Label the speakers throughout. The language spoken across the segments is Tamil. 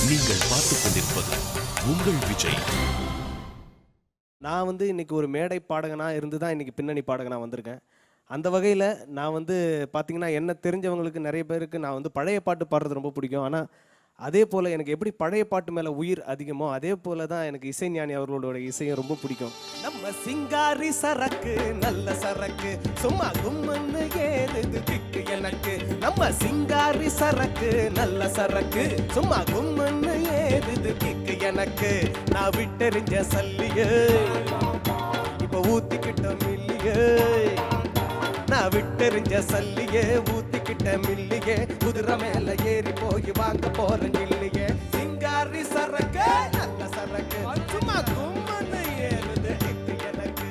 Speaker 1: நீங்கள் பார்த்துக் கொண்டிருப்பது உங்கள் விஜய்.
Speaker 2: நான் இன்னைக்கு ஒரு மேடை பாடகனா இருந்து தான் இன்னைக்கு பின்னணி பாடகனா வந்திருக்கேன். அந்த வகையில் நான் பார்த்தீங்கன்னா, என்ன தெரிஞ்சவங்களுக்கு நிறைய பேருக்கு நான் பழைய பாட்டு பாடுறது ரொம்ப பிடிக்கும். ஆனால் அதே போல் எனக்கு எப்படி பழைய பாட்டு மேலே உயிர் அதிகமோ அதே போல் தான் எனக்கு இசைஞானி அவர்களோட இசையும் ரொம்ப பிடிக்கும். நம்ம சிங்காரி சரக்கு நல்ல சரக்கு சும்மா கும்மன்னு ஏறுது கிக்கு எனக்கு. நம்ம சிங்காரி சரக்கு நல்ல சரக்கு சும்மா கும்மன்னு ஏறுது கிக்கு எனக்கு. நான் விட்டெறிஞ்ச சல்லியே இப்ப ஊத்திக்கிட்ட மில்லியே. நான் விட்டெறிஞ்ச சல்லியே ஊத்திக்கிட்ட மில்லியே. குதிரை மேல ஏறி போய் வாங்க போறேன் இல்லையே. சிங்காரி சரக்கு நல்ல சரக்கு சும்மா கும்மன்னு ஏறுது கிக்கு எனக்கு.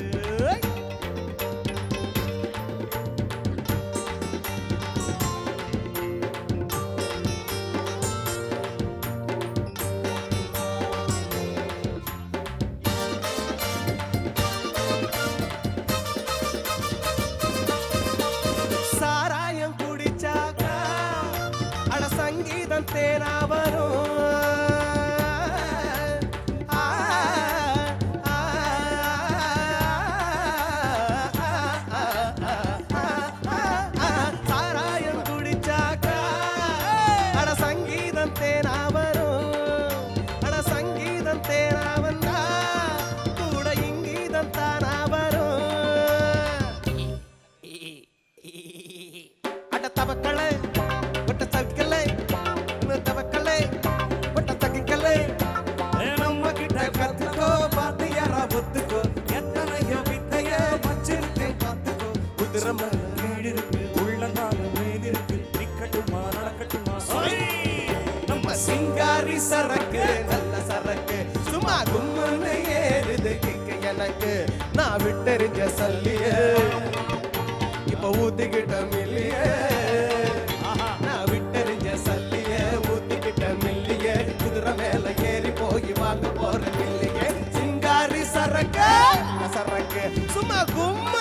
Speaker 2: சாராயம் குடிச்சாக்கா அட சங்கீதம் தேனா வரும். சாராயம் குடிச்சாக்கா அட சங்கீதம் தேனா வரும். அட சங்கீதம் தேனா வந்தா கூட இங்கீதம் தானா வரும். அட தவக்கலை ஒட்ட தவிக்கலை தவக்கலை ஒட்ட தகிக்கலை. நம்ம கிட்ட கத்துக்கோ பார்த்து யாரா ஒத்துக்கோ. எத்தனையோ வித்தைய வச்சிருக்கேன் பார்த்துக்கோ. குதிரை மேல வீடு இருக்கு உள்ளங்கால மேல் இருக்கு. நிக்கட்டுமா நடக்கட்டுமா நம்ம சிங்காரி சரக்கு நல்ல சரக்கு சும்மா கும்மன்னு ஏறுது கிக்கு எனக்கு. நான் விட்டெறிஞ்ச சல்லியே இப்ப ஊத்திக்கிட்ட மில்லியே. நான் விட்டெறிஞ்ச சல்லியே ஊத்திக்கிட்ட மில்லியே. குதிரை மேல ஏறி போய் வாங்க போற மில்லியே. சிங்காரி சரக்கு சரக்கு சும்மா கும்ம